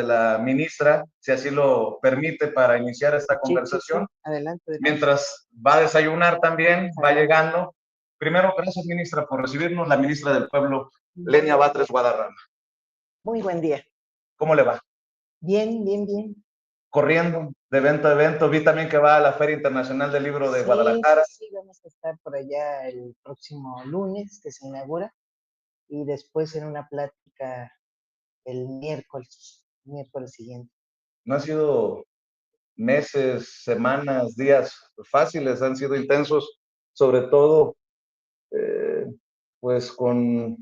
la ministra, si así lo permite, para iniciar esta conversación. Sí. Adelante. Mientras va a desayunar también, va llegando. Primero, gracias, ministra, por recibirnos, la ministra del Pueblo, Lenia Batres Guadarrama. Muy buen día. ¿Cómo le va? Bien. Corriendo de evento a evento. Vi también que va a la Feria Internacional del Libro de Guadalajara. Sí, vamos a estar por allá el próximo lunes, que se inaugura, y después en una plática el miércoles siguiente. No han sido meses, semanas, días fáciles, han sido intensos, sobre todo pues con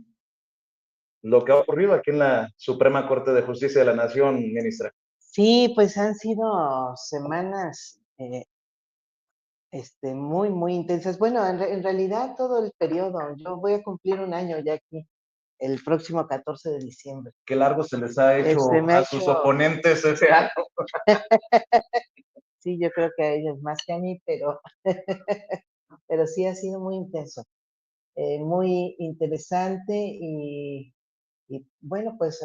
lo que ha ocurrido aquí en la Suprema Corte de Justicia de la Nación, ministra. Sí, pues han sido semanas muy intensas. Bueno, en realidad todo el periodo. Yo voy a cumplir un año ya aquí, el próximo 14 de diciembre. Qué largo se les ha hecho a sus oponentes ese año. Sí, yo creo que a ellos más que a mí, pero, pero sí ha sido muy intenso, muy interesante y bueno, pues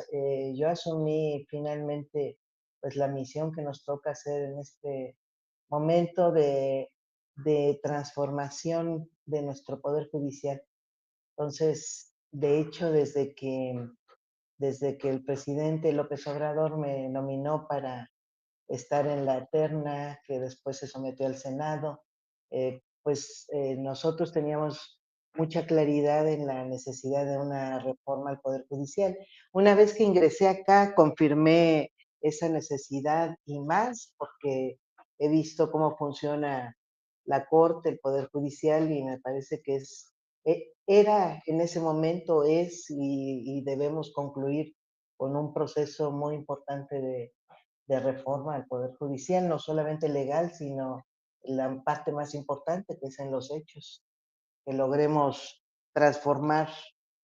yo asumí finalmente pues la misión que nos toca hacer en este momento de transformación de nuestro Poder Judicial. Entonces, de hecho, desde que el presidente López Obrador me nominó para estar en la terna que después se sometió al Senado, nosotros teníamos mucha claridad en la necesidad de una reforma al Poder Judicial. Una vez que ingresé acá, confirmé esa necesidad y más, porque he visto cómo funciona la Corte, el Poder Judicial, y me parece que era en ese momento, y debemos concluir con un proceso muy importante de reforma al Poder Judicial, no solamente legal, sino la parte más importante, que es en los hechos, que logremos transformar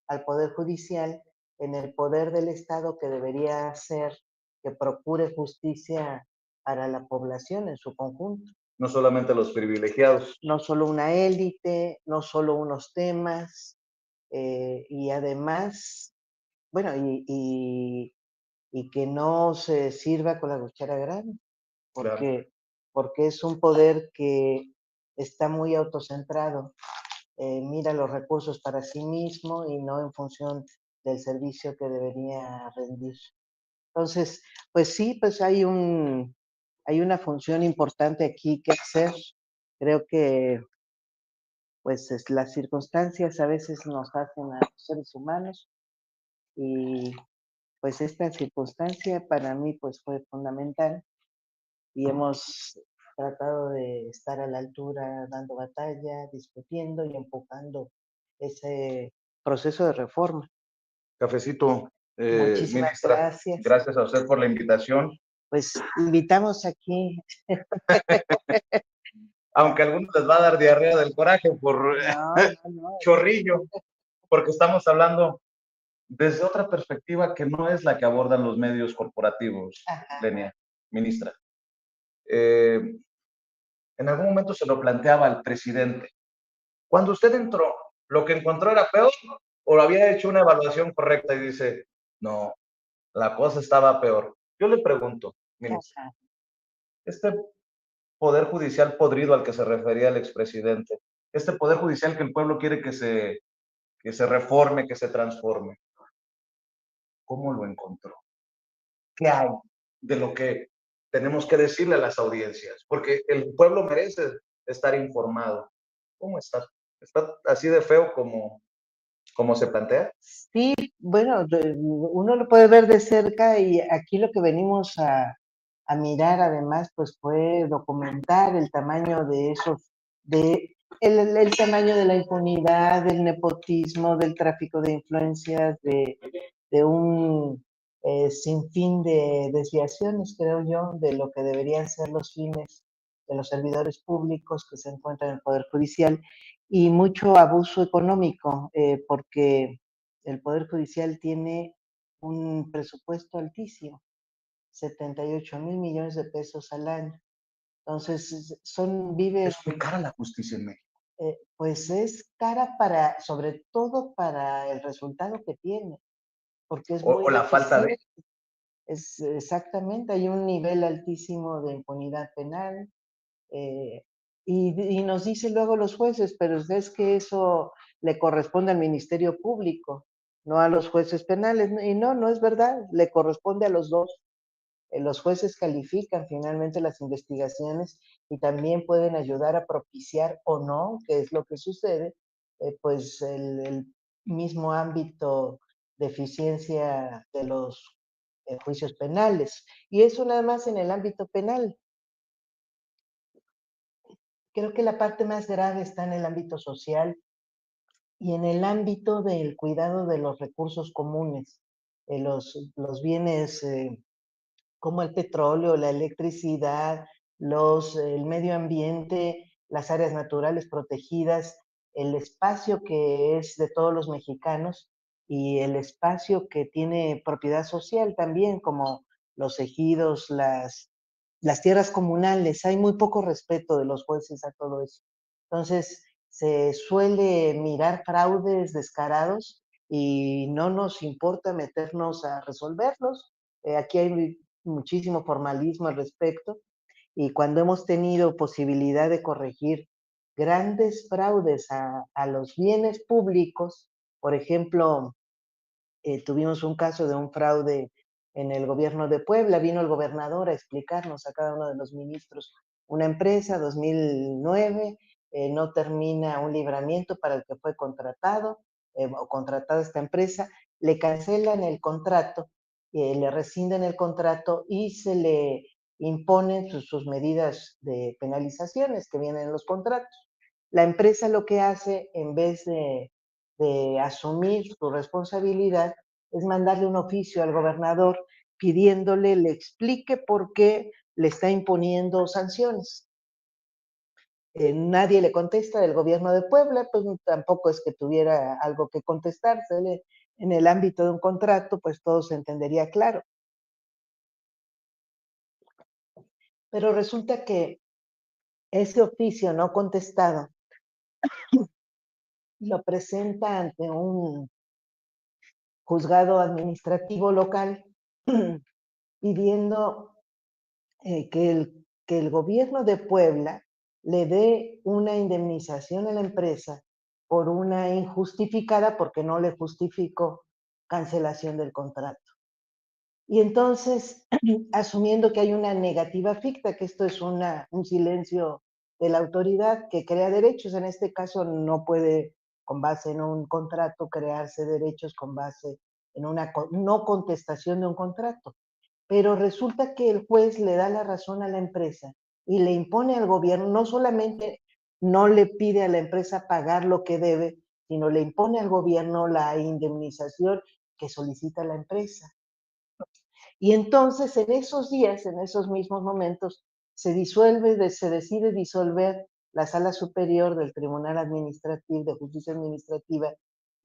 al Poder Judicial en el poder del Estado que debería ser, que procure justicia para la población en su conjunto. No solamente los privilegiados. No solo una élite, no solo unos temas, y además, bueno, y que no se sirva con la cuchara grande, porque, porque es un poder que está muy autocentrado, mira los recursos para sí mismo y no en función del servicio que debería rendir. Entonces, pues sí, pues hay una función importante aquí que hacer. Creo que pues las circunstancias a veces nos hacen a los seres humanos y pues esta circunstancia para mí pues fue fundamental y hemos tratado de estar a la altura, dando batalla, discutiendo y empujando ese proceso de reforma. Cafecito, Muchísimas ministra. gracias. Gracias a usted por la invitación. Pues invitamos aquí. Aunque a algunos les va a dar diarrea del coraje por No. chorrillo, porque estamos hablando desde otra perspectiva que no es la que abordan los medios corporativos, Lenia, ministra. En algún momento se lo planteaba al presidente. Cuando usted entró, ¿lo que encontró era peor o había hecho una evaluación correcta? Y dice, no, la cosa estaba peor. Yo le pregunto, ministra, este poder judicial podrido al que se refería el expresidente, este poder judicial que el pueblo quiere que se reforme, que se transforme, ¿cómo lo encontró? ¿Qué hay de lo que tenemos que decirle a las audiencias? Porque el pueblo merece estar informado. ¿Cómo está? ¿Está así de feo como se plantea? Sí, bueno, uno lo puede ver de cerca y aquí lo que venimos a mirar además pues fue documentar el tamaño de esos, el tamaño de la impunidad, del nepotismo, del tráfico de influencias, de un sinfín de desviaciones, creo yo, de lo que deberían ser los fines de los servidores públicos que se encuentran en el Poder Judicial y mucho abuso económico, porque el Poder Judicial tiene un presupuesto altísimo, 78,000 millones de pesos al año. Entonces, vive... Es muy cara la justicia en México. Pues es cara sobre todo para el resultado que tiene, porque es muy O la falta de... Es exactamente, hay un nivel altísimo de impunidad penal, eh, y nos dicen luego los jueces, pero es que eso le corresponde al Ministerio Público, no a los jueces penales. Y no, no es verdad, le corresponde a los dos. Los jueces califican finalmente las investigaciones y también pueden ayudar a propiciar o no, que es lo que sucede, pues el mismo ámbito de eficiencia de los juicios penales. Y eso nada más en el ámbito penal. Creo que la parte más grave está en el ámbito social y en el ámbito del cuidado de los recursos comunes, los bienes como el petróleo, la electricidad, el medio ambiente, las áreas naturales protegidas, el espacio que es de todos los mexicanos y el espacio que tiene propiedad social también, como los ejidos, las tierras comunales. Hay muy poco respeto de los jueces a todo eso. Entonces, se suele mirar fraudes descarados y no nos importa meternos a resolverlos. Aquí hay muchísimo formalismo al respecto y cuando hemos tenido posibilidad de corregir grandes fraudes a los bienes públicos, por ejemplo, tuvimos un caso de un fraude en el gobierno de Puebla, vino el gobernador a explicarnos a cada uno de los ministros, una empresa 2009 no termina un libramiento para el que fue contratado o contratada esta empresa, le cancelan el contrato, le rescinden el contrato y se le imponen sus medidas de penalizaciones que vienen en los contratos. La empresa lo que hace, en vez de asumir su responsabilidad, es mandarle un oficio al gobernador pidiéndole le explique por qué le está imponiendo sanciones. Nadie le contesta del gobierno de Puebla, pues tampoco es que tuviera algo que contestarse. En el ámbito de un contrato, pues todo se entendería claro. Pero resulta que ese oficio no contestado lo presenta ante un juzgado administrativo local pidiendo que el gobierno de Puebla le dé una indemnización a la empresa por una injustificada, porque no le justificó, cancelación del contrato. Y entonces, asumiendo que hay una negativa ficta, que esto es un silencio de la autoridad que crea derechos, en este caso no puede, con base en un contrato, crearse derechos con base en una no contestación de un contrato. Pero resulta que el juez le da la razón a la empresa y le impone al gobierno, no solamente no le pide a la empresa pagar lo que debe, sino le impone al gobierno la indemnización que solicita la empresa. Y entonces en esos días, en esos mismos momentos, se decide disolver la Sala Superior del Tribunal Administrativo de Justicia Administrativa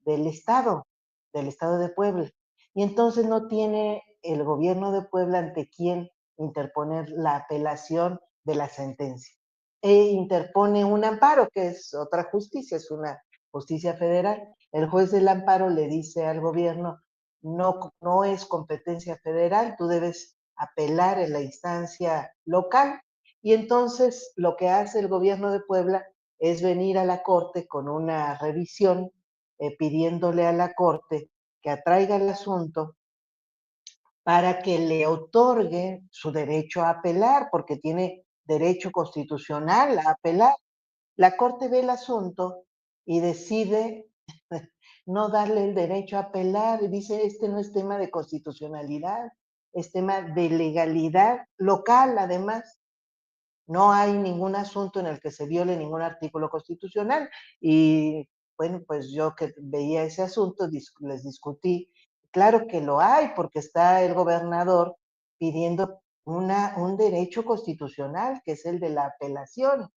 del Estado, del Estado de Puebla. Y entonces no tiene el gobierno de Puebla ante quién interponer la apelación de la sentencia. Interpone un amparo, que es otra justicia, es una justicia federal. El juez del amparo le dice al gobierno, no es competencia federal, tú debes apelar en la instancia local. Y entonces lo que hace el gobierno de Puebla es venir a la Corte con una revisión, pidiéndole a la Corte que atraiga el asunto para que le otorgue su derecho a apelar, porque tiene derecho constitucional a apelar. La Corte ve el asunto y decide no darle el derecho a apelar. Dice, este no es tema de constitucionalidad, es tema de legalidad local, además. No hay ningún asunto en el que se viole ningún artículo constitucional. Y bueno, pues yo que veía ese asunto, les discutí. Claro que lo hay, porque está el gobernador pidiendo un derecho constitucional, que es el de la apelación.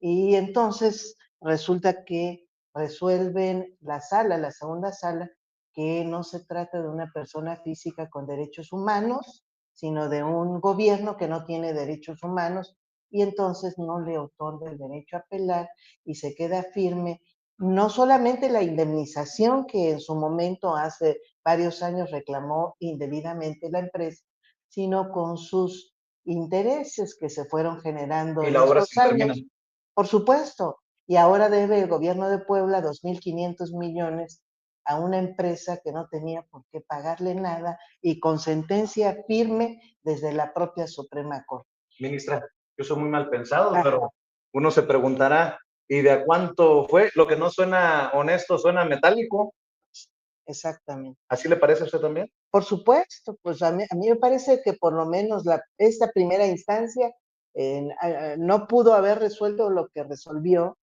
Y entonces resulta que resuelven la segunda sala, que no se trata de una persona física con derechos humanos, sino de un gobierno que no tiene derechos humanos y entonces no le otorga el derecho a apelar y se queda firme no solamente la indemnización que en su momento hace varios años reclamó indebidamente la empresa, sino con sus intereses que se fueron generando Y en la obra estos sin terminar. años, por supuesto. Y ahora debe el gobierno de Puebla 2.500 millones a una empresa que no tenía por qué pagarle nada y con sentencia firme desde la propia Suprema Corte. Ministra, yo soy muy mal pensado, Ajá, pero uno se preguntará, ¿y de a cuánto fue? Lo que no suena honesto suena metálico. exactamente. ¿Así le parece a usted también? Por supuesto, pues a mí me parece que por lo menos esta primera instancia no pudo haber resuelto lo que resolvió,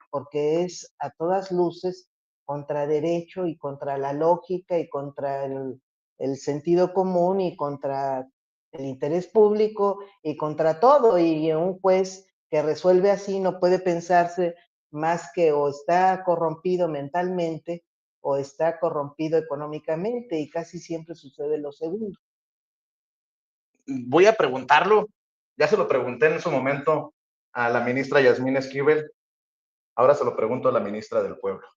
porque es a todas luces contra derecho y contra la lógica y contra el sentido común y contra el interés público y contra todo. Y un juez que resuelve así no puede pensarse más que o está corrompido mentalmente o está corrompido económicamente y casi siempre sucede lo segundo. Voy a preguntarlo, ya se lo pregunté en su momento a la ministra Yasmín Esquivel, ahora se lo pregunto a la ministra del Pueblo.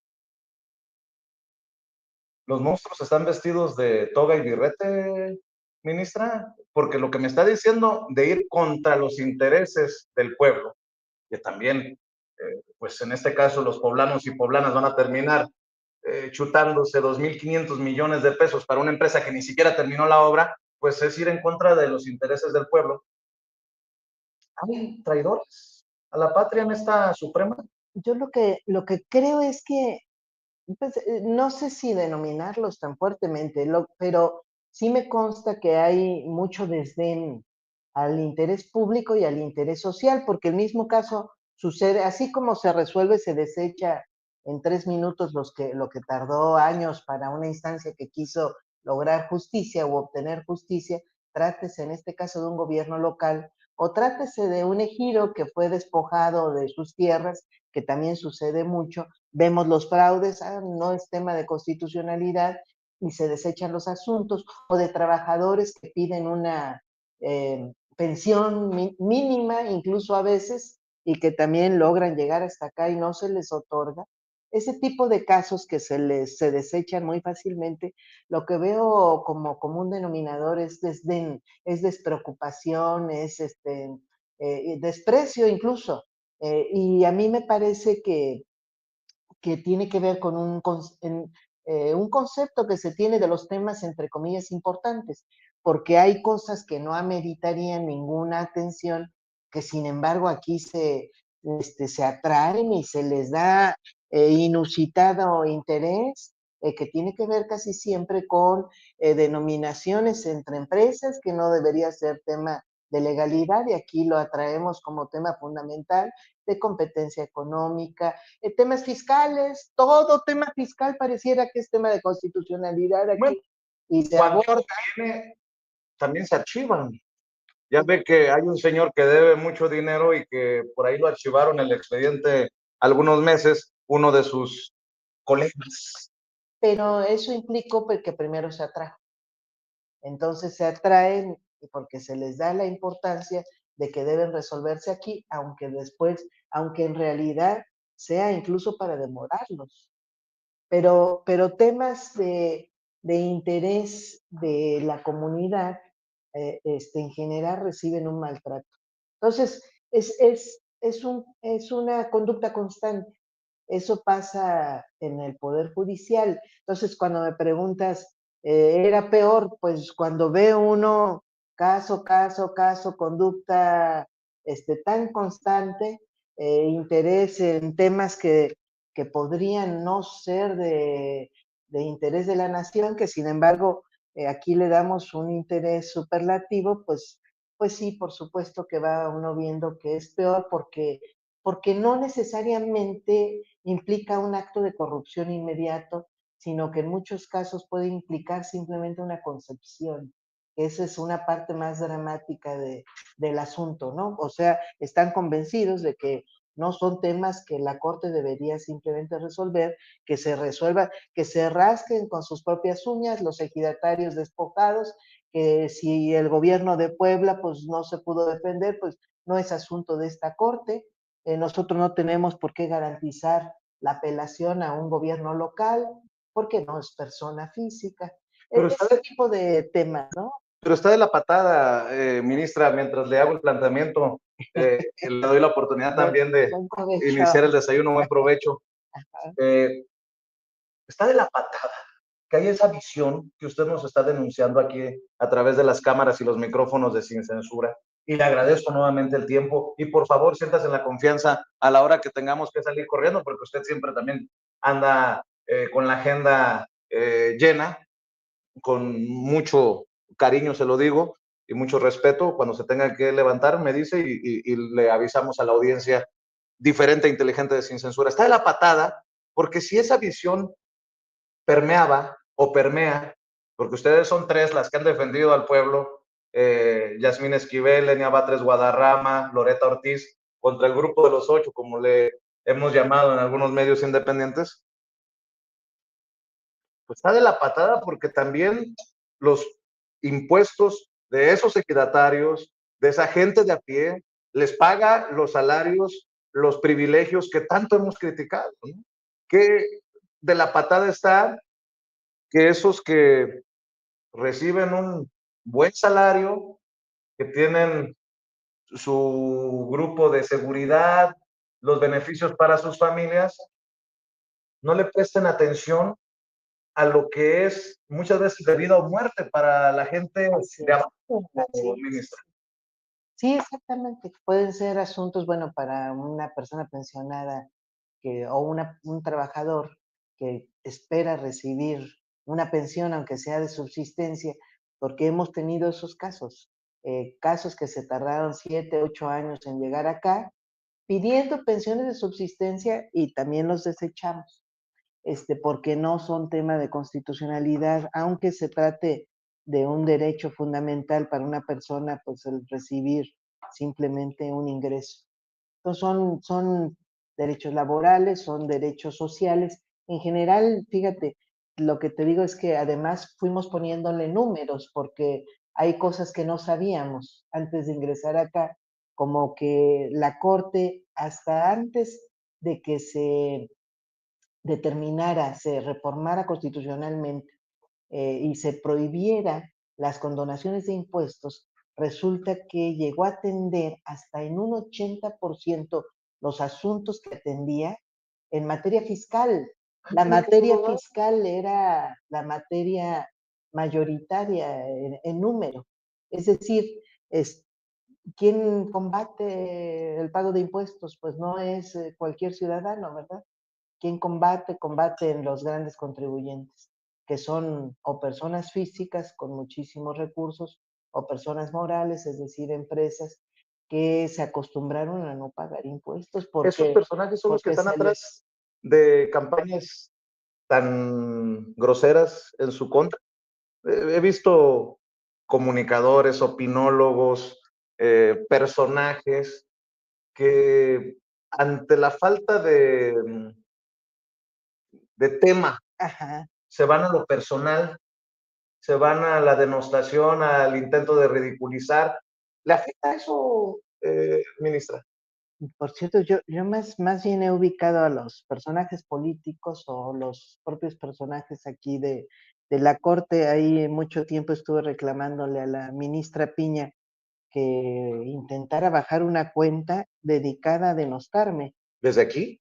¿Los monstruos están vestidos de toga y birrete, ministra? Porque lo que me está diciendo de ir contra los intereses del pueblo, que también, pues en este caso los poblanos y poblanas van a terminar chutándose 2.500 millones de pesos para una empresa que ni siquiera terminó la obra, pues es ir en contra de los intereses del pueblo. ¿Hay traidores a la patria en esta Suprema? Yo lo que creo es que, pues, no sé si denominarlos tan fuertemente, pero sí me consta que hay mucho desdén al interés público y al interés social, porque el mismo caso sucede, así como se resuelve, se desecha en 3 minutos lo que tardó años para una instancia que quiso lograr justicia o obtener justicia, trátese en este caso de un gobierno local o trátese de un ejido que fue despojado de sus tierras, que también sucede mucho. Vemos los fraudes, no es tema de constitucionalidad y se desechan los asuntos, o de trabajadores que piden una pensión mínima, incluso a veces, y que también logran llegar hasta acá y no se les otorga. Ese tipo de casos que se desechan muy fácilmente, lo que veo como común denominador es desdén, es despreocupación, es desprecio incluso. Y a mí me parece que tiene que ver con un concepto que se tiene de los temas, entre comillas, importantes, porque hay cosas que no ameritarían ninguna atención, que sin embargo aquí se atraen y se les da inusitado interés, que tiene que ver casi siempre con denominaciones entre empresas, que no debería ser tema de legalidad, y aquí lo atraemos como tema fundamental de competencia económica, temas fiscales, todo tema fiscal pareciera que es tema de constitucionalidad Bueno, aquí y se cuando aborda. viene, también se archivan. Ya ve que hay un señor que debe mucho dinero y que por ahí lo archivaron el expediente algunos meses, uno de sus colegas. Pero eso implicó que primero se atrajo. Entonces se atraen porque se les da la importancia de que deben resolverse aquí, aunque después, aunque en realidad sea incluso para demorarlos. Pero temas de interés de la comunidad, en general reciben un maltrato. Entonces, es una conducta constante. Eso pasa en el Poder Judicial. Entonces, cuando me preguntas, ¿era peor? Pues cuando ve uno caso, conducta tan constante, interés en temas que podrían no ser de interés de la nación, que sin embargo aquí le damos un interés superlativo, pues sí, por supuesto que va uno viendo que es peor porque no necesariamente implica un acto de corrupción inmediato, sino que en muchos casos puede implicar simplemente una concepción. Esa es una parte más dramática del asunto, ¿no? O sea, están convencidos de que no son temas que la Corte debería simplemente resolver, que se resuelva, que se rasquen con sus propias uñas los ejidatarios despojados, que si el gobierno de Puebla pues no se pudo defender, pues no es asunto de esta Corte. Nosotros no tenemos por qué garantizar la apelación a un gobierno local, porque no es persona física. Pero Ese ¿sabe, tipo de temas, ¿no? Pero está de la patada, ministra, mientras le hago el planteamiento, le doy la oportunidad también de Buen provecho. iniciar el desayuno, buen provecho. Está de la patada que hay esa visión que usted nos está denunciando aquí a través de las cámaras y los micrófonos de Sin Censura. Y le agradezco nuevamente el tiempo y por favor siéntase en la confianza a la hora que tengamos que salir corriendo, porque usted siempre también anda con la agenda llena, con mucho cariño se lo digo y mucho respeto. Cuando se tenga que levantar me dice y le avisamos a la audiencia diferente e inteligente de Sin Censura. Está de la patada porque si esa visión permeaba o permea, porque ustedes son tres las que han defendido al pueblo, Yasmín Esquivel, Lenia Batres Guadarrama, Loreta Ortiz, contra el grupo de los 8, como le hemos llamado en algunos medios independientes, pues está de la patada porque también los impuestos de esos ejidatarios, de esa gente de a pie, les paga los salarios, los privilegios que tanto hemos criticado, ¿no? Que de la patada está que esos que reciben un buen salario, que tienen su grupo de seguridad, los beneficios para sus familias, no le presten atención a lo que es muchas veces de vida o muerte para la gente de abajo, ministra. Sí, exactamente. Pueden ser asuntos, bueno, para una persona pensionada o un trabajador que espera recibir una pensión, aunque sea de subsistencia, porque hemos tenido esos casos, casos que se tardaron 7, 8 años en llegar acá, pidiendo pensiones de subsistencia y también los desechamos, porque no son tema de constitucionalidad, aunque se trate de un derecho fundamental para una persona, pues el recibir simplemente un ingreso. Entonces son derechos laborales, son derechos sociales. En general, fíjate, lo que te digo es que además fuimos poniéndole números porque hay cosas que no sabíamos antes de ingresar acá, como que la Corte, hasta antes de que se determinara, se reformara constitucionalmente y se prohibiera las condonaciones de impuestos, resulta que llegó a atender hasta en un 80% los asuntos que atendía en materia fiscal. La materia fiscal era la materia mayoritaria en número. Es decir, es, ¿quién combate el pago de impuestos? Pues no es cualquier ciudadano, ¿verdad? ¿Quién combate? Combaten los grandes contribuyentes, que son o personas físicas con muchísimos recursos o personas morales, es decir, empresas que se acostumbraron a no pagar impuestos Esos personajes son los que están atrás de campañas tan groseras en su contra. He visto comunicadores, opinólogos, personajes que ante la falta de tema Ajá. se van a lo personal, se van a la denostación, al intento de ridiculizar. ¿Le afecta eso, ministra? Por cierto, yo más bien he ubicado a los personajes políticos o los propios personajes aquí de la Corte. Ahí mucho tiempo estuve reclamándole a la ministra Piña que intentara bajar una cuenta dedicada a denostarme, ¿Desde aquí?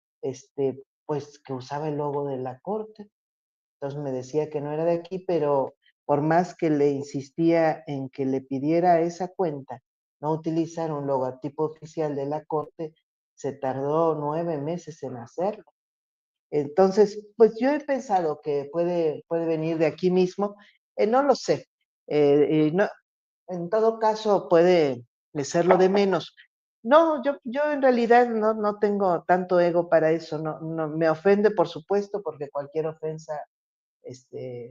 pues que usaba el logo de la Corte. Entonces me decía que no era de aquí, pero por más que le insistía en que le pidiera esa cuenta, no utilizar un logotipo oficial de la Corte, se tardó 9 meses en hacerlo. Entonces, pues yo he pensado que puede venir de aquí mismo, no lo sé. No, en todo caso puede ser lo de menos. No, yo en realidad no tengo tanto ego para eso, no, me ofende por supuesto, porque cualquier ofensa,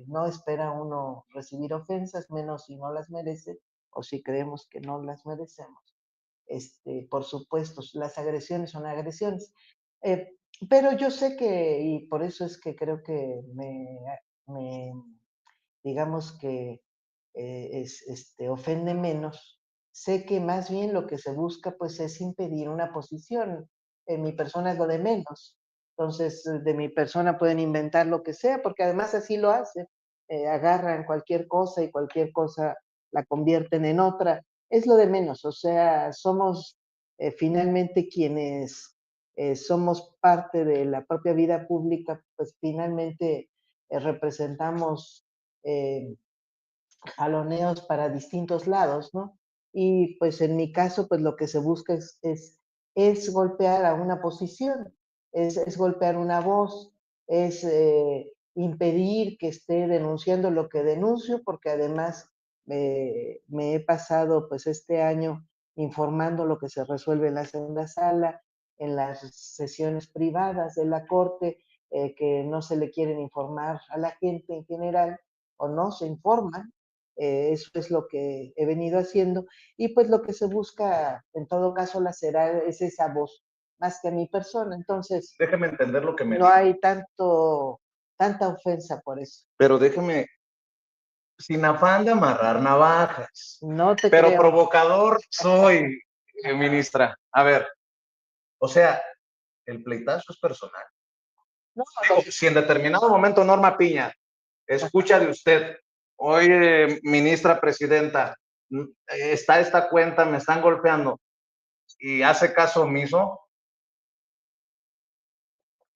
no espera uno recibir ofensas, menos si no las merece o si creemos que no las merecemos. Por supuesto, las agresiones son agresiones. Eh, pero yo sé que, y por eso es que creo que me digamos que ofende menos, sé que más bien lo que se busca pues es impedir una posición. Mi persona es lo de menos. Entonces, de mi persona pueden inventar lo que sea, porque además así lo hacen. Agarran cualquier cosa y cualquier cosa la convierten en otra, es lo de menos, o sea, somos finalmente quienes somos parte de la propia vida pública, pues finalmente representamos eh, jaloneos para distintos lados, ¿no? Y pues en mi caso, pues lo que se busca es golpear a una posición, es golpear una voz, es impedir que esté denunciando lo que denuncio, porque además me he pasado pues este año informando lo que se resuelve en la segunda sala, en las sesiones privadas de la Corte, que no se le quieren informar a la gente en general o no se informan. Eso es lo que he venido haciendo y pues lo que se busca en todo caso la será es esa voz más que a mi persona. Entonces, Déjeme entender lo que me no dijo, hay tanta ofensa por eso. pero déjeme, sin afán de amarrar navajas, No te pero creo. provocador soy, ministra. A ver, o sea, el pleitazo es personal. No, Digo, si en determinado momento Norma Piña escucha de usted, oye, ministra presidenta, está esta cuenta, me están golpeando, y hace caso omiso,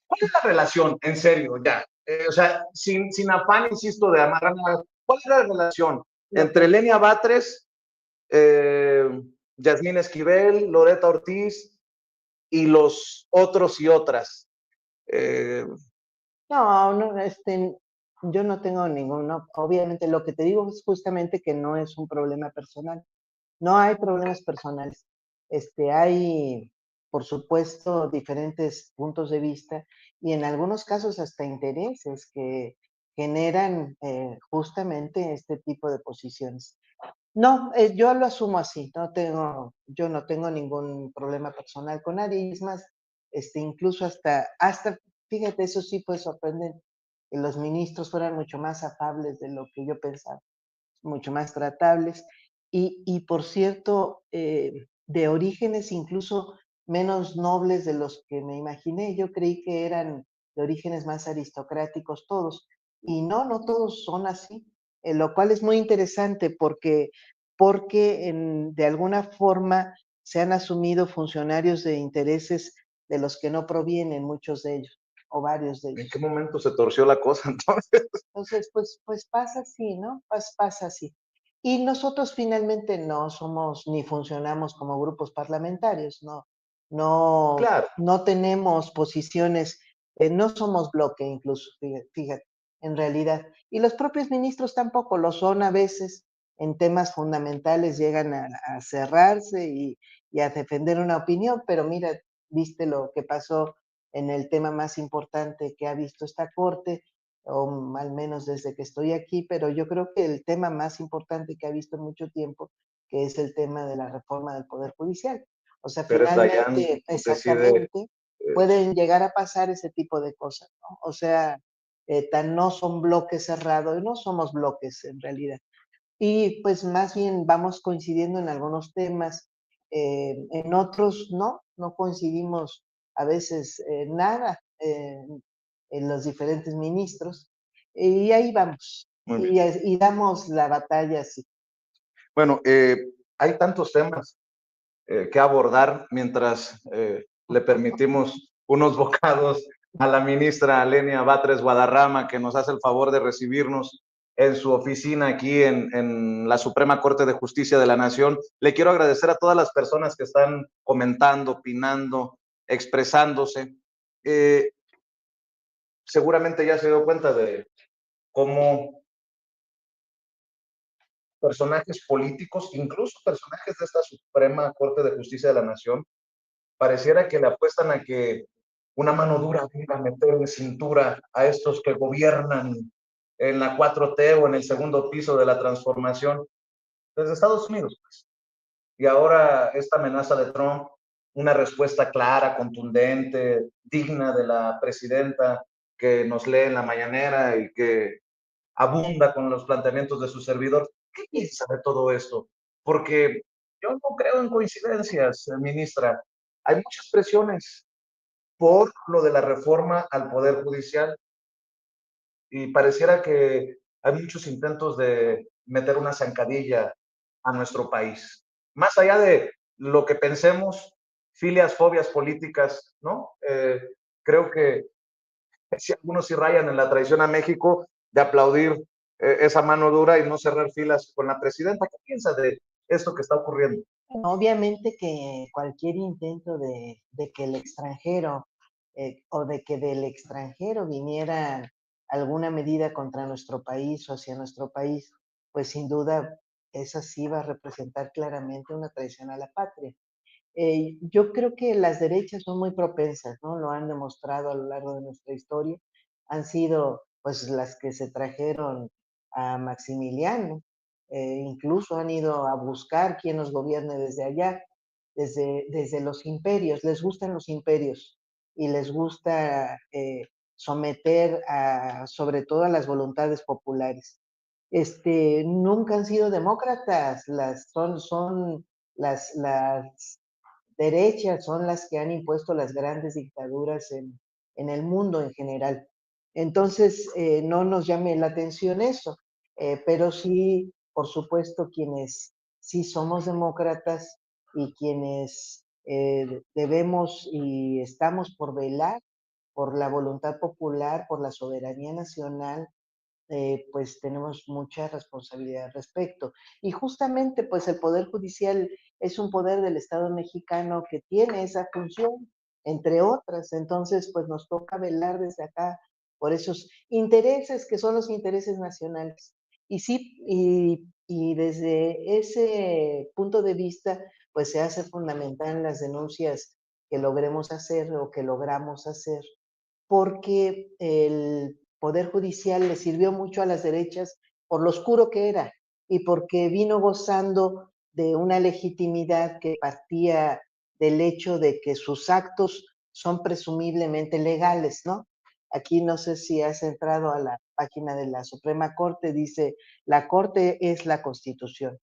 ¿cuál es la relación, en serio, ya? O sea, sin afán, insisto, de amarrar nada, ¿cuál es la relación lo entre que, Lenia Batres, eh, Yasmín Esquivel, Loreta Ortiz y los otros y otras? Eh, no, yo no tengo ninguno. Obviamente lo que te digo es justamente que no es un problema personal. No hay problemas personales. Hay, por supuesto, diferentes puntos de vista y en algunos casos hasta intereses que generan justamente este tipo de posiciones. No, yo lo asumo así, yo no tengo ningún problema personal con nadie, y es más, incluso fíjate, eso sí fue sorprendente, que los ministros fueran mucho más afables de lo que yo pensaba, mucho más tratables, y por cierto, de orígenes incluso menos nobles de los que me imaginé. Yo creí que eran de orígenes más aristocráticos todos, y no todos son así, lo cual es muy interesante porque de alguna forma se han asumido funcionarios de intereses de los que no provienen muchos de ellos, o varios de ¿En qué ellos. momento se torció la cosa entonces? Entonces, pues pasa así, ¿no? Pasa así. Y nosotros finalmente no somos ni funcionamos como grupos parlamentarios, Claro, no tenemos posiciones, no somos bloque incluso, fíjate, en realidad. Y los propios ministros tampoco lo son a veces, en temas fundamentales llegan a cerrarse y a defender una opinión, pero mira, viste lo que pasó en el tema más importante que ha visto esta Corte, o al menos desde que estoy aquí, pero yo creo que el tema más importante que ha visto en mucho tiempo, que es el tema de la reforma del Poder Judicial. O sea, Pérez Dayán finalmente, decide, exactamente, pueden llegar a pasar ese tipo de cosas, ¿no? O sea, no son bloques cerrados, no somos bloques en realidad. Y pues más bien vamos coincidiendo en algunos temas, en otros no coincidimos a veces nada en los diferentes ministros, y ahí vamos, muy bien. y damos la batalla así. Bueno, hay tantos temas que abordar mientras le permitimos unos bocados a la ministra Lenia Batres Guadarrama, que nos hace el favor de recibirnos en su oficina aquí en la Suprema Corte de Justicia de la Nación. Le quiero agradecer a todas las personas que están comentando, opinando, expresándose. Eh, Seguramente ya se dio cuenta de cómo personajes políticos, incluso personajes de esta Suprema Corte de Justicia de la Nación, pareciera que le apuestan a que una mano dura venga a meter de cintura a estos que gobiernan en la 4T o en el segundo piso de la transformación desde Estados Unidos. Pues. Y ahora esta amenaza de Trump, una respuesta clara, contundente, digna de la presidenta que nos lee en la mañanera y que abunda con los planteamientos de su servidor. ¿Qué piensa de todo esto? Porque yo no creo en coincidencias, ministra. Hay muchas presiones por lo de la reforma al Poder Judicial y pareciera que hay muchos intentos de meter una zancadilla a nuestro país. Más allá de lo que pensemos, filias, fobias políticas, ¿no? Creo que si algunos sí rayan en la traición a México de aplaudir esa mano dura y no cerrar filas con la presidenta. ¿Qué piensa de esto que está ocurriendo? Obviamente que cualquier intento de que el extranjero o de que del extranjero viniera alguna medida contra nuestro país o hacia nuestro país, pues sin duda esa sí va a representar claramente una traición a la patria. Yo creo que las derechas son muy propensas, ¿no? Lo han demostrado a lo largo de nuestra historia. Han sido, pues, las que se trajeron a Maximiliano. Incluso han ido a buscar quién nos gobierne desde allá, desde los imperios. Les gustan los imperios y les gusta someter sobre todo a las voluntades populares. Nunca han sido demócratas, son las derechas son las que han impuesto las grandes dictaduras en el mundo en general. Entonces, no nos llame la atención eso, pero sí, por supuesto, quienes sí somos demócratas y quienes debemos y estamos por velar por la voluntad popular, por la soberanía nacional, pues tenemos mucha responsabilidad al respecto. Y justamente, pues el Poder Judicial es un poder del Estado mexicano que tiene esa función, entre otras. Entonces, pues nos toca velar desde acá por esos intereses que son los intereses nacionales. Y sí, y desde ese punto de vista, pues se hace fundamental las denuncias que logremos hacer o que logramos hacer porque el Poder Judicial le sirvió mucho a las derechas por lo oscuro que era y porque vino gozando de una legitimidad que partía del hecho de que sus actos son presumiblemente legales, ¿no? Aquí no sé si has entrado a la página de la Suprema Corte, dice, la Corte es la Constitución,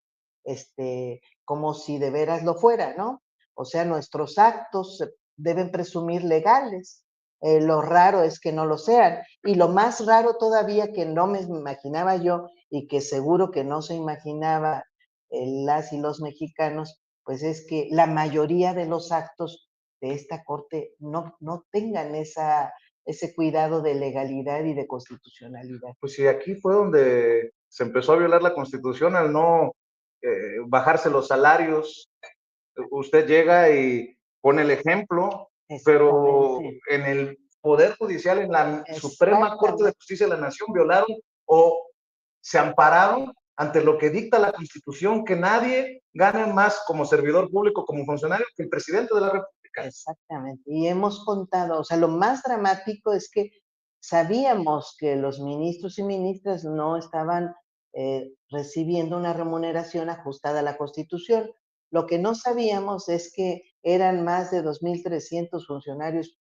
como si de veras lo fuera, ¿no? O sea, nuestros actos deben presumir legales. Lo raro es que no lo sean. Y lo más raro todavía que no me imaginaba yo y que seguro que no se imaginaba las y los mexicanos, pues es que la mayoría de los actos de esta corte no tengan ese cuidado de legalidad y de constitucionalidad. Pues sí, aquí fue donde se empezó a violar la Constitución al no bajarse los salarios. Usted llega y pone el ejemplo, pero Exactamente. en el Poder Judicial, en la Suprema Corte de Exactamente. Justicia de la Nación, violaron o se ampararon ante lo que dicta la Constitución, que nadie gane más como servidor público, como funcionario, que el presidente de la República. Exactamente. Y hemos contado, o sea, lo más dramático es que sabíamos que los ministros y ministras no estaban recibiendo una remuneración ajustada a la Constitución. Lo que no sabíamos es que eran más de 2.300 funcionarios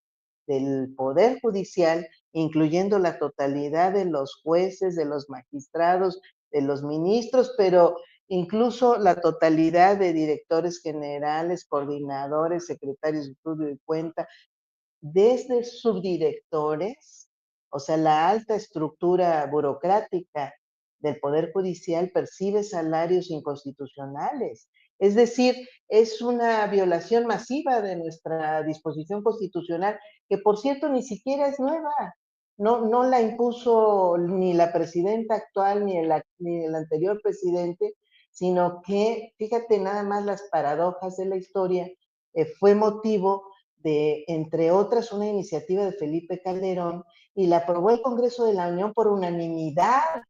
del Poder Judicial, incluyendo la totalidad de los jueces, de los magistrados, de los ministros, pero incluso la totalidad de directores generales, coordinadores, secretarios de estudio y cuenta, desde subdirectores, o sea, la alta estructura burocrática del Poder Judicial percibe salarios inconstitucionales. Es decir, es una violación masiva de nuestra disposición constitucional, que por cierto ni siquiera es nueva. No la impuso ni la presidenta actual ni el anterior presidente, sino que, fíjate nada más las paradojas de la historia, fue motivo de, entre otras, una iniciativa de Felipe Calderón y la aprobó el Congreso de la Unión por unanimidad.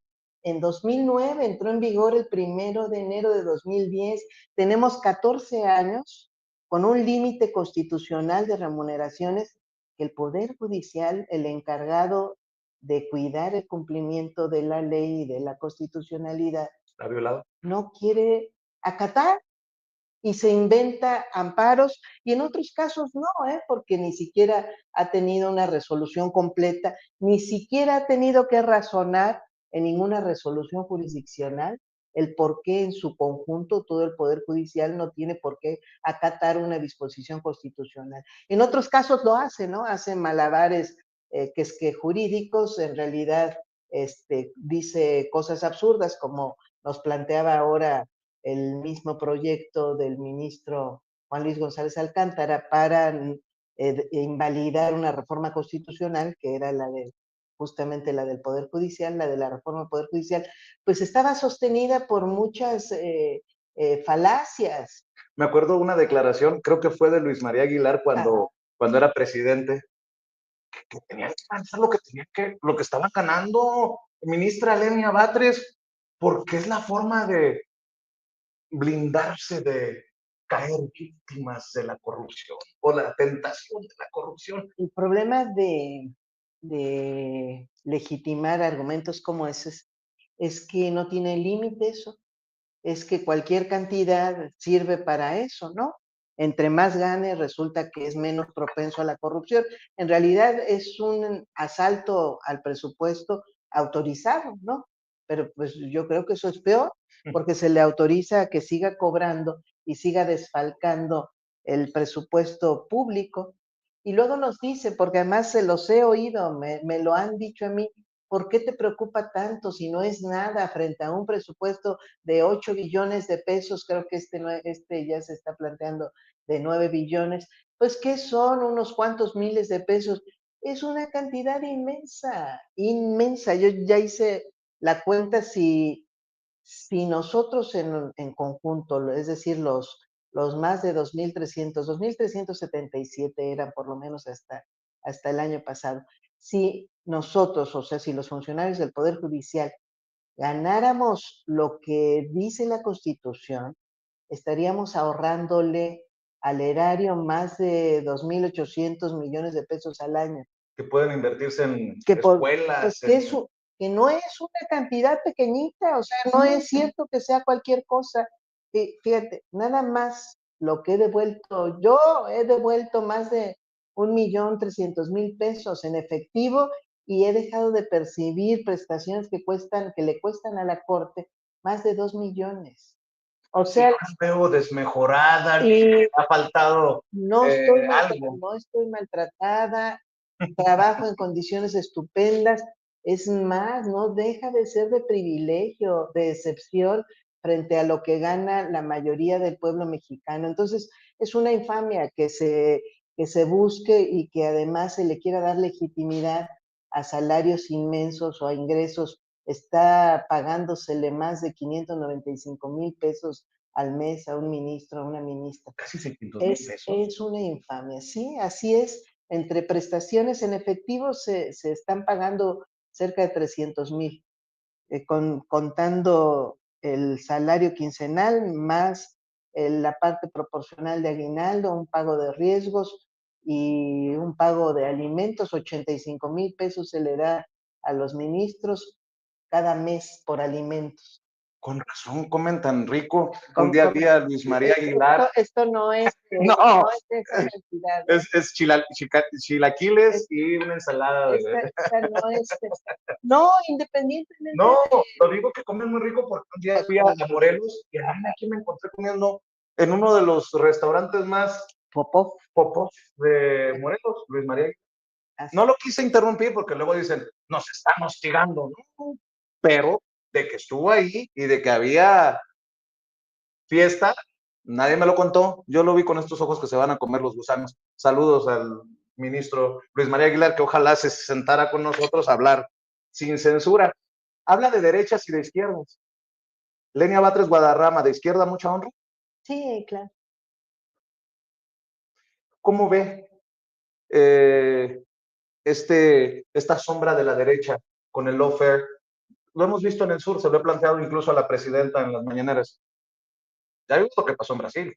En 2009 entró en vigor el 1 de enero de 2010. Tenemos 14 años con un límite constitucional de remuneraciones que el Poder Judicial, el encargado de cuidar el cumplimiento de la ley y de la constitucionalidad, ¿Está violado? no quiere acatar y se inventa amparos y en otros casos no, porque ni siquiera ha tenido una resolución completa, ni siquiera ha tenido que razonar en ninguna resolución jurisdiccional el por qué en su conjunto todo el Poder Judicial no tiene por qué acatar una disposición constitucional. En otros casos lo hace, ¿no? Hace malabares que es que jurídicos, en realidad dice cosas absurdas como nos planteaba ahora el mismo proyecto del ministro Juan Luis González Alcántara para invalidar una reforma constitucional que era justamente la del Poder Judicial, la de la reforma del Poder Judicial, pues estaba sostenida por muchas falacias. Me acuerdo una declaración, creo que fue de Luis María Aguilar cuando era presidente, que tenían que lanzar lo que estaban ganando, ministra Lenia Batres, porque es la forma de blindarse de caer víctimas de la corrupción o la tentación de la corrupción. El problema de legitimar argumentos como esos es que no tiene límite eso, es que cualquier cantidad sirve para eso, ¿no? Entre más gane, resulta que es menos propenso a la corrupción. En realidad es un asalto al presupuesto autorizado, ¿no? Pero pues yo creo que eso es peor, porque se le autoriza a que siga cobrando y siga desfalcando el presupuesto público. Y luego nos dice, porque además se los he oído, me lo han dicho a mí, ¿por qué te preocupa tanto si no es nada frente a un presupuesto de 8 billones de pesos? Creo que este ya se está planteando de 9 billones. Pues, ¿qué son unos cuantos miles de pesos? Es una cantidad inmensa, inmensa. Yo ya hice la cuenta si nosotros en conjunto, es decir, los más de 2.377 eran por lo menos hasta el año pasado. Si nosotros, o sea, si los funcionarios del Poder Judicial ganáramos lo que dice la Constitución, estaríamos ahorrándole al erario más de 2.800 millones de pesos al año. Que pueden invertirse en Que escuelas. pues que no es una cantidad pequeñita, o sea, no es cierto que sea cualquier cosa. Fíjate, nada más lo que yo he devuelto más de 1.300.000 pesos en efectivo y he dejado de percibir prestaciones que le cuestan a la Corte más de 2 millones. O sea, sí, veo desmejorada, ha faltado no algo. no estoy maltratada, trabajo en condiciones estupendas. Es más, no deja de ser de privilegio, de excepción frente a lo que gana la mayoría del pueblo mexicano. Entonces, es una infamia que se busque y que además se le quiera dar legitimidad a salarios inmensos o a ingresos. Está pagándosele más de 595,000 pesos al mes a un ministro, a una ministra. Casi 600,000 pesos. Es una infamia, sí, así es. Entre prestaciones en efectivo se están pagando cerca de 300,000, contando el salario quincenal más la parte proporcional de aguinaldo, un pago de riesgos y un pago de alimentos. 85,000 pesos se le da a los ministros cada mes por alimentos. Con razón, comen tan rico. Un día vi a Luis María Aguilar. Esto no es, no, no es de esa cantidad. Es chilaquiles y una ensalada. Esta no es. No, independientemente. No, lo digo que comen muy rico porque un día fui a Morelos y aquí me encontré comiendo en uno de los restaurantes más popos de Morelos, Luis María. No lo quise interrumpir porque luego dicen, nos están hostigando, ¿no? Pero de que estuvo ahí y de que había fiesta, nadie me lo contó. Yo lo vi con estos ojos que se van a comer los gusanos. Saludos al ministro Luis María Aguilar, que ojalá se sentara con nosotros a hablar sin censura. Habla de derechas y de izquierdas. Lenia Batres Guadarrama, ¿de izquierda mucha honra? Sí, claro. ¿Cómo ve esta sombra de la derecha con el lawfare? Lo hemos visto en el sur, se lo he planteado incluso a la presidenta en las mañaneras. Ya vimos lo que pasó en Brasil,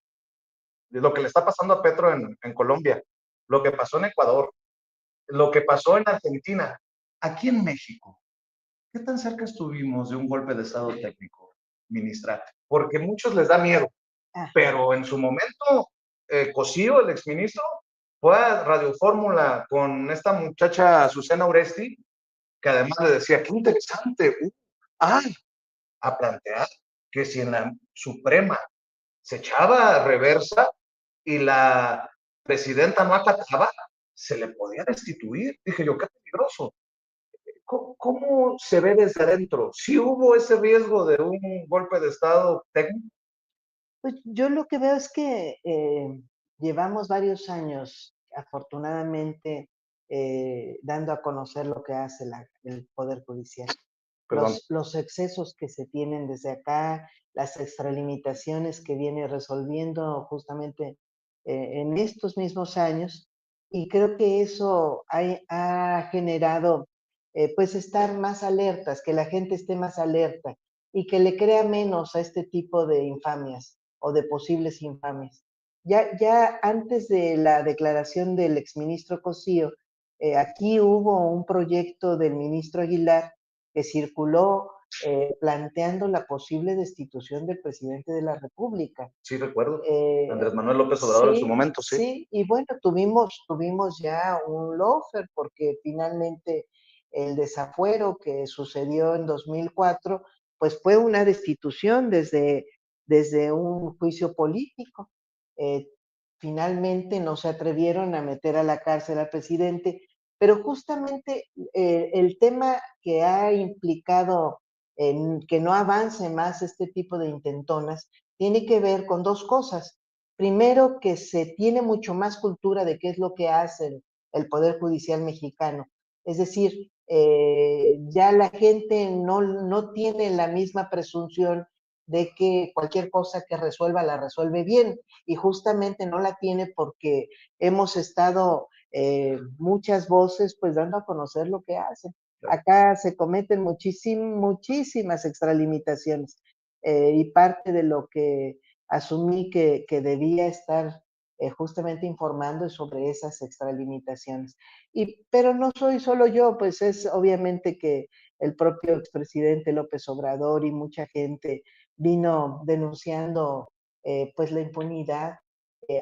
lo que le está pasando a Petro en Colombia, lo que pasó en Ecuador, lo que pasó en Argentina, aquí en México. ¿Qué tan cerca estuvimos de un golpe de Estado técnico, ministra? Porque a muchos les da miedo, pero en su momento, Cosío, el exministro, fue a Radio Fórmula con esta muchacha Azucena Oresti, que además le decía, qué interesante, a plantear que si en la Suprema se echaba reversa y la presidenta no acataba, se le podía destituir. Dije yo, qué peligroso. ¿Cómo se ve desde adentro? ¿Sí hubo ese riesgo de un golpe de Estado técnico? Pues yo lo que veo es que llevamos varios años, afortunadamente, dando a conocer lo que hace el Poder Judicial. Perdón. Los excesos que se tienen desde acá, las extralimitaciones que viene resolviendo justamente en estos mismos años, y creo que eso ha generado pues estar más alertas, que la gente esté más alerta y que le crea menos a este tipo de infamias o de posibles infamias. Ya antes de la declaración del exministro Cosío, aquí hubo un proyecto del ministro Aguilar que circuló planteando la posible destitución del presidente de la República. Sí, recuerdo. Eh, Andrés Manuel López Obrador en su sí, momento, sí. sí, y bueno, tuvimos ya un lofer porque finalmente el desafuero que sucedió en 2004, pues fue una destitución desde un juicio político. Eh, Finalmente no se atrevieron a meter a la cárcel al presidente, pero justamente el tema que ha implicado en que no avance más este tipo de intentonas tiene que ver con dos cosas. Primero, que se tiene mucho más cultura de qué es lo que hace el Poder Judicial mexicano. Es decir, ya la gente no tiene la misma presunción de que cualquier cosa que resuelva la resuelve bien y justamente no la tiene porque hemos estado muchas voces pues dando a conocer lo que hacen. Acá se cometen muchísimas extralimitaciones y parte de lo que asumí que debía estar justamente informando sobre esas extralimitaciones. Pero no soy solo yo, pues es obviamente que el propio expresidente López Obrador y mucha gente vino denunciando pues la impunidad,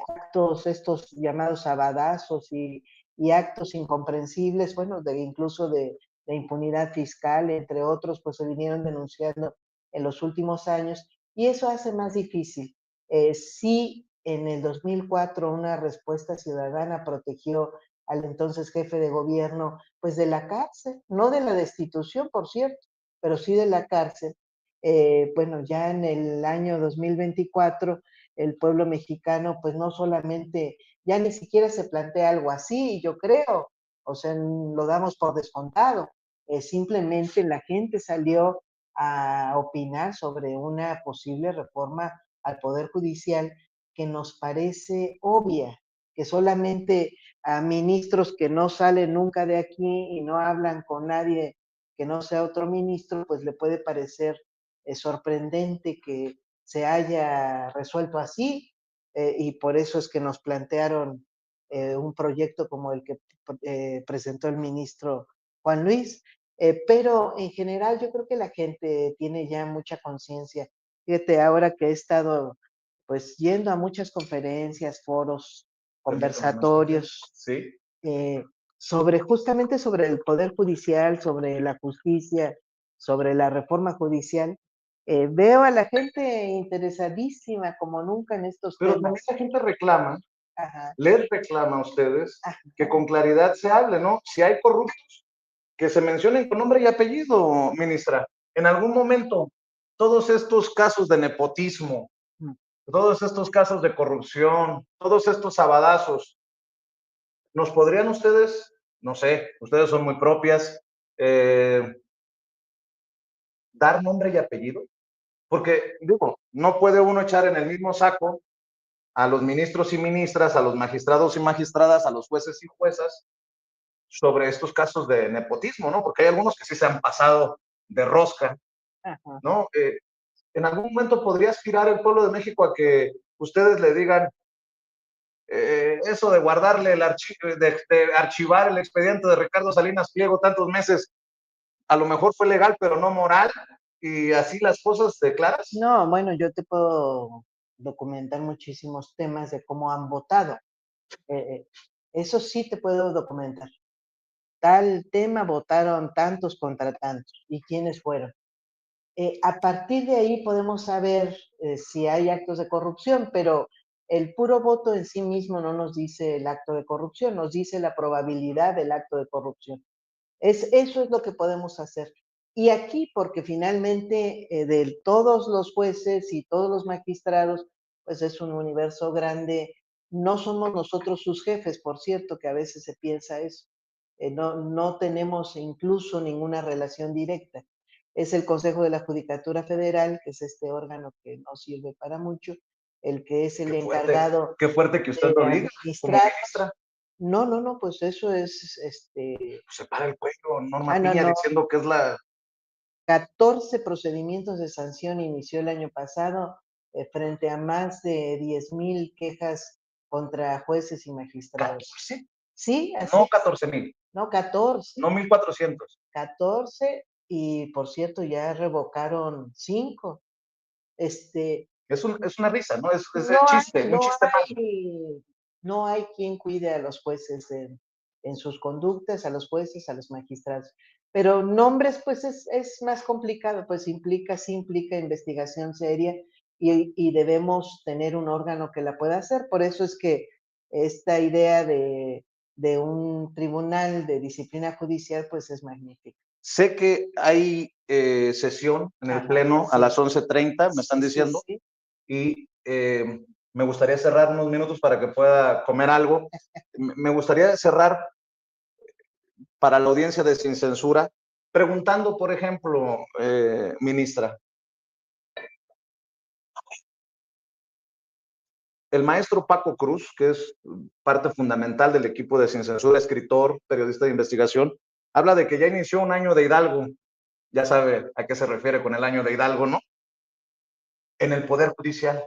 actos estos llamados sabadazos y actos incomprensibles, bueno, incluso de impunidad fiscal, entre otros, pues se vinieron denunciando en los últimos años y eso hace más difícil. Sí, en el 2004 una respuesta ciudadana protegió al entonces jefe de gobierno, pues de la cárcel, no de la destitución, por cierto, pero sí de la cárcel. Bueno, ya en el año 2024, el pueblo mexicano, pues no solamente, ya ni siquiera se plantea algo así, yo creo, o sea, lo damos por descontado. Simplemente la gente salió a opinar sobre una posible reforma al Poder Judicial que nos parece obvia, que solamente a ministros que no salen nunca de aquí y no hablan con nadie que no sea otro ministro, pues le puede parecer sorprendente que se haya resuelto así y por eso es que nos plantearon un proyecto como el que presentó el ministro Juan Luis, pero en general yo creo que la gente tiene ya mucha conciencia. Fíjate, ahora que he estado pues yendo a muchas conferencias, foros, Permítame un instante. conversatorios, Sí. eh, justamente sobre el Poder Judicial, sobre la justicia, sobre la reforma judicial, veo a la gente interesadísima como nunca en estos Pero también temas. la gente reclama, Ajá, les reclama a ustedes que ajá. con claridad se hable, ¿no? Si hay corruptos, que se mencionen con nombre y apellido, ministra. En algún momento, todos estos casos de nepotismo, todos estos casos de corrupción, todos estos sabadazos, ¿nos podrían ustedes, no sé, ustedes son muy propias, dar nombre y apellido? Porque, digo, no puede uno echar en el mismo saco a los ministros y ministras, a los magistrados y magistradas, a los jueces y juezas, sobre estos casos de nepotismo, ¿no? Porque hay algunos que sí se han pasado de rosca, Ajá. ¿no? En algún momento podría aspirar el pueblo de México a que ustedes le digan eso de guardarle de archivar el expediente de Ricardo Salinas Pliego tantos meses, a lo mejor fue legal, pero no moral, y así las cosas de claras. No, bueno, yo te puedo documentar muchísimos temas de cómo han votado. Eh, eh, eso sí te puedo documentar. Tal tema votaron tantos contra tantos y quiénes fueron. A partir de ahí podemos saber si hay actos de corrupción, pero el puro voto en sí mismo no nos dice el acto de corrupción, nos dice la probabilidad del acto de corrupción. Eso es lo que podemos hacer. Y aquí, porque finalmente de todos los jueces y todos los magistrados, pues es un universo grande. No somos nosotros sus jefes, por cierto, que a veces se piensa eso. No tenemos incluso ninguna relación directa. Es el Consejo de la Judicatura Federal, que es este órgano que no sirve para mucho, el que es el encargado qué fuerte que usted de lo diga como administrar. ministra. No, pues eso es, Se para el cuello Norma no, Piña no, diciendo que es la... 14 procedimientos de sanción inició el año pasado frente a más de 10,000 quejas contra jueces y magistrados. 14, Sí, así no es. 14,000, No, 14. no 1,400. 14 y por cierto ya revocaron 5. Este, Es una risa, ¿no? Es el no chiste, hay, un no chiste malo. hay, no hay quien cuide a los jueces en sus conductas, a los jueces, a los magistrados. Pero nombres, pues es más complicado, pues sí implica investigación seria y debemos tener un órgano que la pueda hacer. Por eso es que esta idea de un tribunal de disciplina judicial, pues es magnífica. Sé que hay sesión en el Ajá, Pleno a sí, las 11:30, me están sí, sí, diciendo, sí. y me gustaría cerrar unos minutos para que pueda comer algo. Me gustaría cerrar para la audiencia de Sin Censura preguntando, por ejemplo, ministra, el maestro Paco Cruz, que es parte fundamental del equipo de Sin Censura, escritor, periodista de investigación, habla de que ya inició un año de Hidalgo. Ya sabe a qué se refiere con el año de Hidalgo, ¿no? En el Poder Judicial.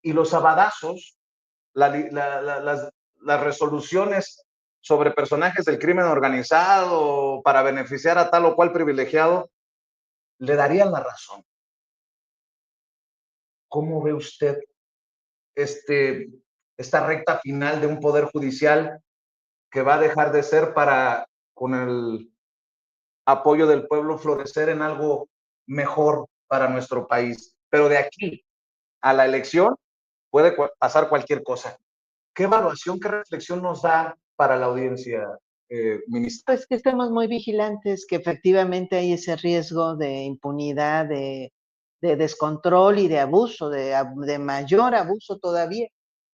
Y los abadazos, las resoluciones sobre personajes del crimen organizado para beneficiar a tal o cual privilegiado, le darían la razón. ¿Cómo ve usted este, esta recta final de un poder judicial que va a dejar de ser para, con el apoyo del pueblo, florecer en algo mejor para nuestro país? Pero de aquí a la elección puede pasar cualquier cosa. ¿Qué evaluación, qué reflexión nos da para la audiencia, ministra? Pues que estemos muy vigilantes, que efectivamente hay ese riesgo de impunidad, de descontrol y de abuso, de mayor abuso todavía.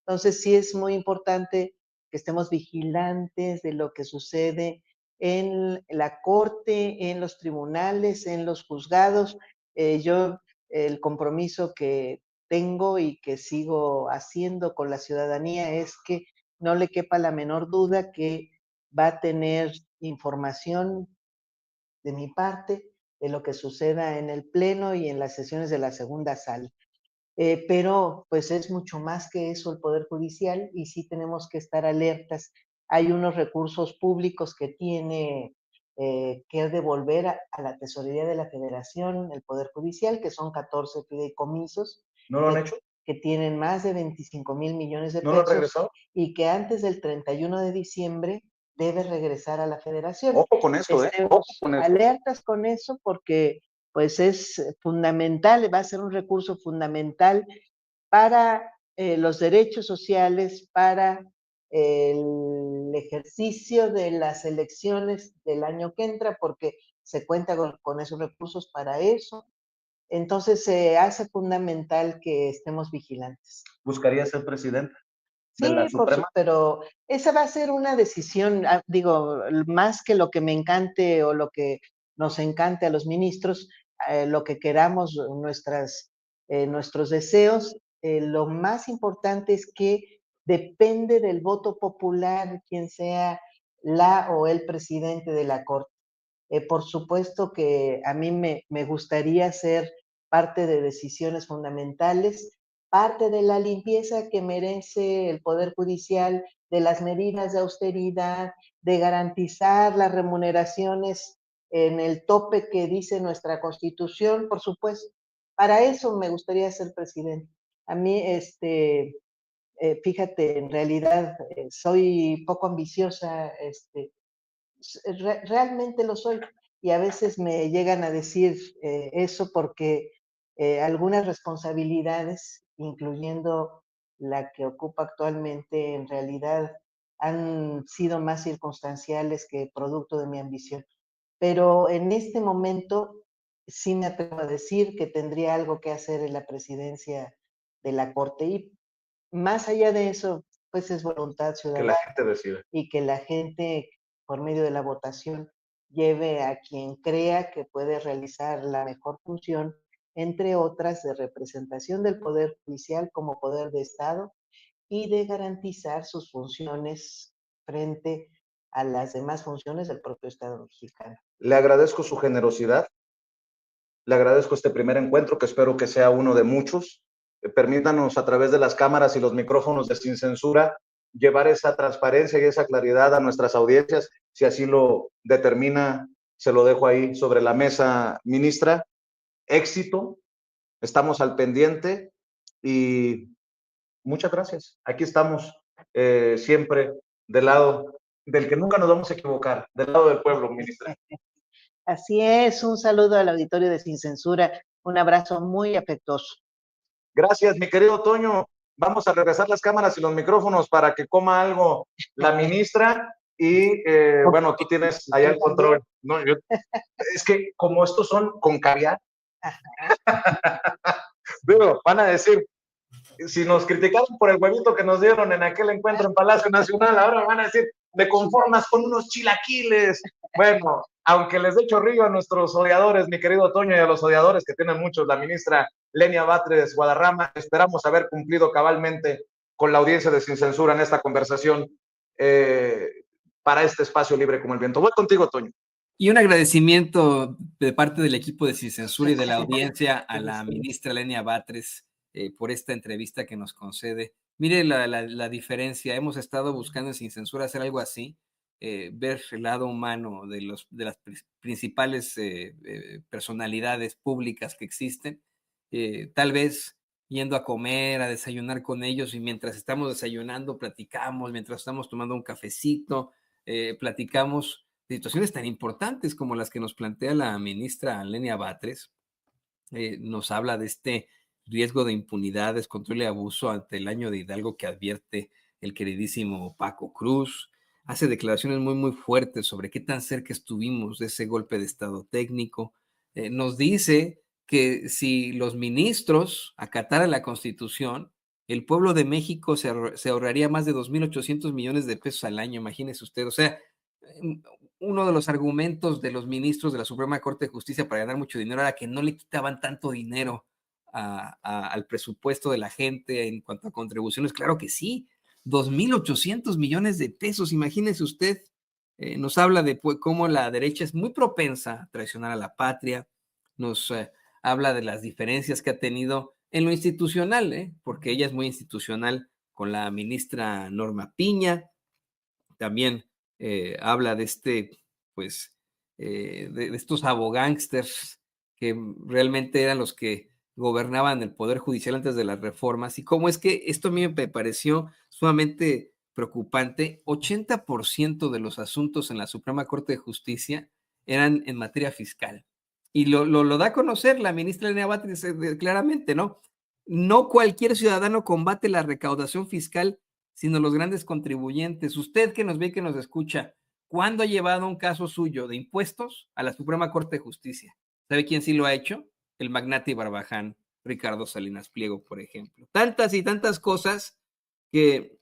Entonces sí es muy importante que estemos vigilantes de lo que sucede en la corte, en los tribunales, en los juzgados. Yo el compromiso que tengo y que sigo haciendo con la ciudadanía es que no le quepa la menor duda que va a tener información de mi parte de lo que suceda en el Pleno y en las sesiones de la segunda sala. Pero pues es mucho más que eso el Poder Judicial y sí tenemos que estar alertas. Hay unos recursos públicos que tiene que devolver a la Tesorería de la Federación, el Poder Judicial, que son 14 fideicomisos, ¿No lo han que, hecho? que tienen más de 25,000 millones de ¿No lo han pesos regresado? y que antes del 31 de diciembre debe regresar a la Federación. Ojo con eso, ¿eh? Ojo Estemos con eso. alertas con eso porque pues es fundamental, va a ser un recurso fundamental para los derechos sociales, para el ejercicio de las elecciones del año que entra, porque se cuenta con esos recursos para eso. Entonces se hace fundamental que estemos vigilantes. ¿Buscaría ser presidente de la Sí, Suprema? pero esa va a ser una decisión, digo, más que lo que me encante o lo que nos encante a los ministros, lo que queramos, nuestros deseos, lo más importante es que depende del voto popular quien sea la o el presidente de la Corte. Por supuesto que a mí me gustaría ser parte de decisiones fundamentales, parte de la limpieza que merece el Poder Judicial, de las medidas de austeridad, de garantizar las remuneraciones en el tope que dice nuestra Constitución, por supuesto. Para eso me gustaría ser presidente. A mí, fíjate, en realidad soy poco ambiciosa, realmente lo soy. Y a veces me llegan a decir eso porque algunas responsabilidades, incluyendo la que ocupa actualmente, en realidad han sido más circunstanciales que producto de mi ambición. Pero en este momento sí me atrevo a decir que tendría algo que hacer en la presidencia de la Corte. Y más allá de eso, pues es voluntad Que la ciudadana gente decida. y que la gente, por medio de la votación, lleve a quien crea que puede realizar la mejor función, entre otras, de representación del Poder Judicial como poder de Estado y de garantizar sus funciones frente a las demás funciones del propio Estado mexicano. Le agradezco su generosidad, le agradezco este primer encuentro, que espero que sea uno de muchos. Permítanos a través de las cámaras y los micrófonos de Sin Censura llevar esa transparencia y esa claridad a nuestras audiencias. Si así lo determina, se lo dejo ahí sobre la mesa, ministra. Éxito, estamos al pendiente y muchas gracias. Aquí estamos siempre del lado del que nunca nos vamos a equivocar, del lado del pueblo, ministra. Así es, un saludo al auditorio de Sin Censura, un abrazo muy afectuoso. Gracias, mi querido Toño. Vamos a regresar las cámaras y los micrófonos para que coma algo la ministra y bueno, tú tienes allá el control. No, es que como estos son con caviar, digo, van a decir, si nos criticaron por el huevito que nos dieron en aquel encuentro en Palacio Nacional, ahora van a decir, me conformas con unos chilaquiles. Bueno, aunque les dé chorrillo a nuestros odiadores, mi querido Toño, y a los odiadores que tienen muchos, la ministra Lenia Batres Guadarrama, esperamos haber cumplido cabalmente con la audiencia de Sin Censura en esta conversación para este espacio libre como el viento. Voy contigo, Toño. Y un agradecimiento de parte del equipo de Sin Censura y de la audiencia a la ministra Lenia Batres por esta entrevista que nos concede. Mire la diferencia, hemos estado buscando en Sin Censura hacer algo así, ver el lado humano de las principales personalidades públicas que existen, tal vez yendo a comer, a desayunar con ellos, y mientras estamos desayunando platicamos, mientras estamos tomando un cafecito, platicamos situaciones tan importantes como las que nos plantea la ministra Lenia Batres. Nos habla de este riesgo de impunidad, descontrol y abuso ante el año de Hidalgo que advierte el queridísimo Paco Cruz. Hace declaraciones muy, muy fuertes sobre qué tan cerca estuvimos de ese golpe de estado técnico. Nos dice que si los ministros acataran la Constitución, el pueblo de México se ahorraría más de 2.800 millones de pesos al año, imagínese usted. O sea, uno de los argumentos de los ministros de la Suprema Corte de Justicia para ganar mucho dinero era que no le quitaban tanto dinero al presupuesto de la gente en cuanto a contribuciones. Claro que sí, 2.800 millones de pesos, imagínese usted. Nos habla de cómo la derecha es muy propensa a traicionar a la patria, nos habla de las diferencias que ha tenido en lo institucional, porque ella es muy institucional con la ministra Norma Piña, también habla de pues, de estos abogánsters que realmente eran los que gobernaban el Poder Judicial antes de las reformas. Y cómo es que esto a mí me pareció sumamente preocupante. 80% de los asuntos en la Suprema Corte de Justicia eran en materia fiscal. Y lo da a conocer la ministra Lenia Batres claramente, ¿no? No cualquier ciudadano combate la recaudación fiscal sino los grandes contribuyentes. Usted que nos ve y que nos escucha, ¿cuándo ha llevado un caso suyo de impuestos a la Suprema Corte de Justicia? ¿Sabe quién sí lo ha hecho? El magnate Barbaján, Ricardo Salinas Pliego, por ejemplo. Tantas y tantas cosas que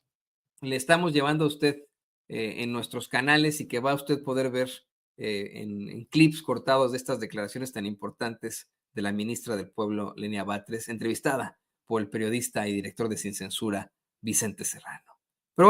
le estamos llevando a usted en nuestros canales y que va a usted poder ver en clips cortados de estas declaraciones tan importantes de la ministra del Pueblo, Lenia Batres, entrevistada por el periodista y director de Sin Censura, Vicente Serrano.